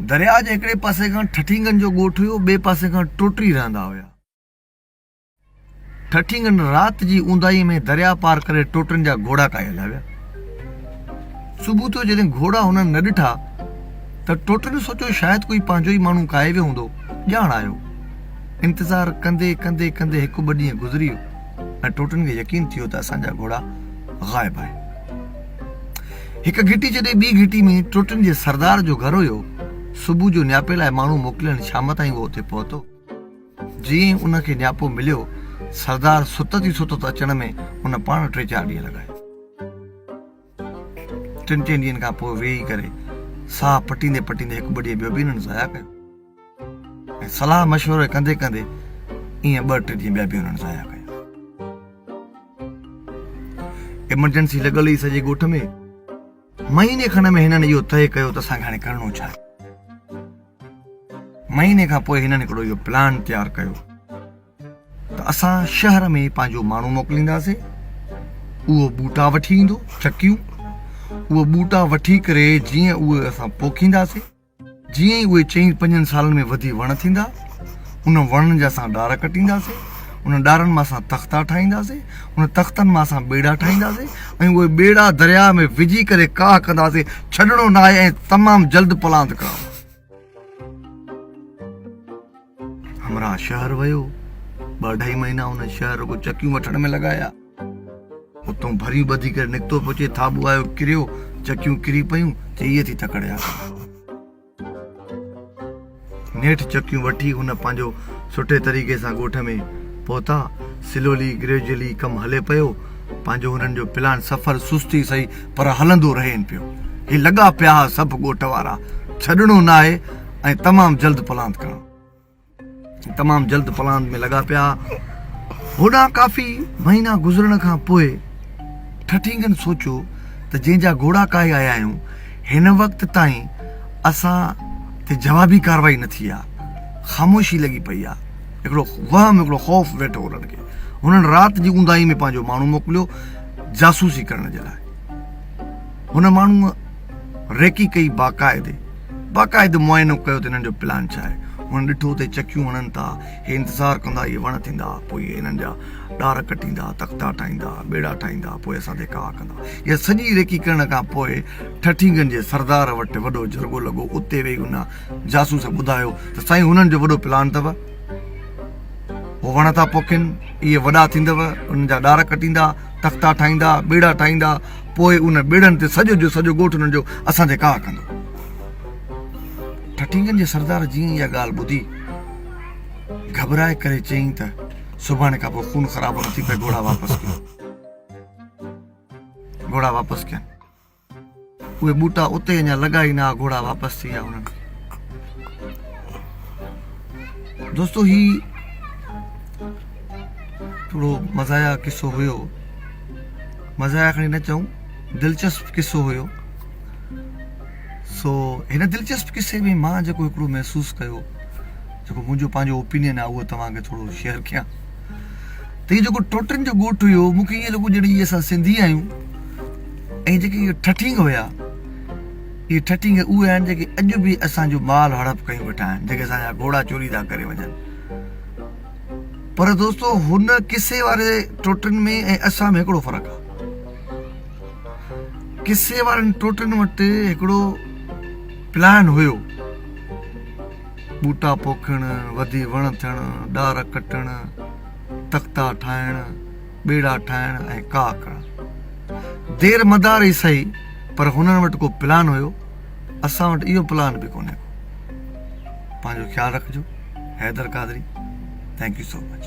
दरिया जे हिकिड़े पासे खां ठठींगन जो ॻोठ हुयो, ॿिए पासे खां टोटरी रहंदा हुया। ठठींगन राति जी ऊंदाई में दरिया पार करे टोटरनि जा घोड़ा काए हलिया विया। सुबुह जो जॾहिं घोड़ा हुननि न ॾिठा त टोटरनि सोचियो शायदि कोई पंहिंजो ई माण्हू काए वियो हूंदो, ॼाण आयो। इंतज़ार कंदे कंदे कंदे हिकु ॿ ॾींहं गुज़री वियो ऐं टोटरनि खे यकीन थियो त असांजा घोड़ा ग़ाइब आहे। हिकु घिटी जॾहिं ॿी घिटी में टोटरनि जे सरदार जो घर हुयो, सुबुह जो न्यापे लाइ माण्हू मोकिलियण शाम ताईं उहो उते पहुतो। जीअं उनखे न्यापो मिलियो, सरदार सुतत ई सुतत अचण में उन पाण 3-4 ॾींहं लॻाए। 3 ॾींहंनि खां पोइ वेही करे साह पटींदे पटींदे हिकु ॿ ॾींहं ॿियो बि हिननि ज़ाया कयो ऐं सलाह मशवरो कंदे कंदे ईअं 2-3 ॾींहं ॿिया बि हुननि ज़ाया कया। इमरजेंसी लॻल हुई सॼे ॻोठ में। महीने खण में हिननि इहो तय कयो त असांखे हाणे करिणो छा आहे। महीने खां पोइ हिननि हिकिड़ो इहो प्लान तयारु कयो त असां शहर में पंहिंजो माण्हू मोकिलींदासीं, उहो बूटा वठी ईंदो, चकियूं। उहो बूटा वठी करे जीअं उहे असां पोखींदासीं, जीअं ई उहे 4-5 सालनि में वधी वण थींदा, उन वणनि जा असां ॾार कटींदासीं, उन ॾारनि मां असां तख़्ता ठाहींदासीं, उन तख़्तनि मां असां ॿेड़ा ठाहींदासीं ऐं उहे ॿेड़ा दरिया में विझी करे काह कंदासीं। छॾिणो न आहे ऐं तमामु जल्द पलांत करणो। हमरा शहर वियो, 2-2.5 महीना उन शहर को चकियूं वठण में लॻाया। उतां भरियूं ॿधी करे निकितो पहुचे, थाबो आयो, किरियो, चकियूं किरी पयूं, इहे थी तकड़िया। नेठि चकियूं वठी हुन पंहिंजो सुठे तरीक़े सां ॻोठ में पहुता। स्लोली ग्रेजुअली कमु हले पियो। पंहिंजो हुननि जो प्लान सफ़र सुस्ती सही पर हलंदो रहेनि पियो। ही लॻा पिया सभु ॻोठ वारा, छॾिणो न आहे ऐं तमामु जल्द पलांत करणो। तमामु जल्द पलांत में लॻा पिया। होॾां काफ़ी महीना गुज़रण खां पोइ ठठींगन सोचियो त जंहिंजा घोड़ा काए आया आहियूं, हिन वक़्त ताईं असां ते जवाबी कार्रवाई न थी आहे, ख़ामोशी लॻी पई आहे। हिकिड़ो वहम, हिकिड़ो ख़ौफ़ वेठो हुननि खे। हुननि राति जी ऊंदाई में पंहिंजो माण्हू मोकिलियो जासूसी करण जे लाइ। हुन माण्हूअ रेकी कई, बाक़ाइदे मुआइनो कयो त हिननि जो प्लान छा आहे। हुन ॾिठो त चकियूं हणनि था, हे इंतज़ारु कंदा, इहे वण थींदा, पोइ इहे हिननि जा ॾार कटींदा, तख़्ता ठाहींदा, ॿेड़ा ठाहींदा, पोइ असां ते काह कंदा। इहा सॼी रेकी करण खां पोइ ठठींगन जे सरदार वटि वॾो जरगो लॻो। उते वेही हुन जासूस ॿुधायो त साईं हुननि जो वॾो प्लान अथव, हो वण था पोखनि, इहे वॾा थींदव, उन्हनि जा ॾार कटींदा, तख़्ता ठाहींदा, ॿेड़ा ठाहींदा, पोइ उन ॿेड़नि ते सॼो जो सॼो ॻोठ हुननि जो असां ते काह कंदो। ठठींगन जे सरदार जीअं इहा ॻाल्हि ॿुधी, घबराए करे चयईं त सुभाणे खां पोइ खून ख़राब न थी पए, घोड़ा वापसि कयो। घोड़ा वापसि कयनि। उहे बूटा उते अञा लॻा ई न, घोड़ा वापसि थी विया हुननि। दोस्तो, ही थोरो मज़ाया किस्सो हुयो। मज़ाया खणी न चऊं, दिलचस्प किस्सो हुयो। हिन दिलचस्प किस्से में मां जेको हिकिड़ो महसूसु कयो, जेको मुंहिंजो पंहिंजो ओपिनियन आहे, उहो तव्हांखे थोरो शेयर कयां। त इहो जेको टोटरनि जो ॻोठ हुयो, मूंखे ईअं लॻो जॾहिं इहे असां सिंधी आहियूं ऐं जेके इहे ठठींग हुया, इहे ठठींग उहे आहिनि जेके अॼु बि असांजो माल हड़प कयूं वेठा आहिनि, जेके असांजा घोड़ा चोरी था करे वञनि। पर दोस्तो, हुन किसे वारे टोटरनि में ऐं असां में हिकिड़ो फ़र्क़ु आहे। किसे वारनि टोटरनि वटि हिकिड़ो प्लान हुयो, बूटा पोखण, वधी वण थियण, ॾार कटण, तख़्ता ठाहिण, ॿेड़ा ठाहिण ऐं काह करण। देर मदार ई सही, पर हुननि वटि को प्लान हुयो। असां वटि इहो प्लान बि कोन्हे। पंहिंजो ख़्यालु रखिजो। Haider Qadri, thank you so much.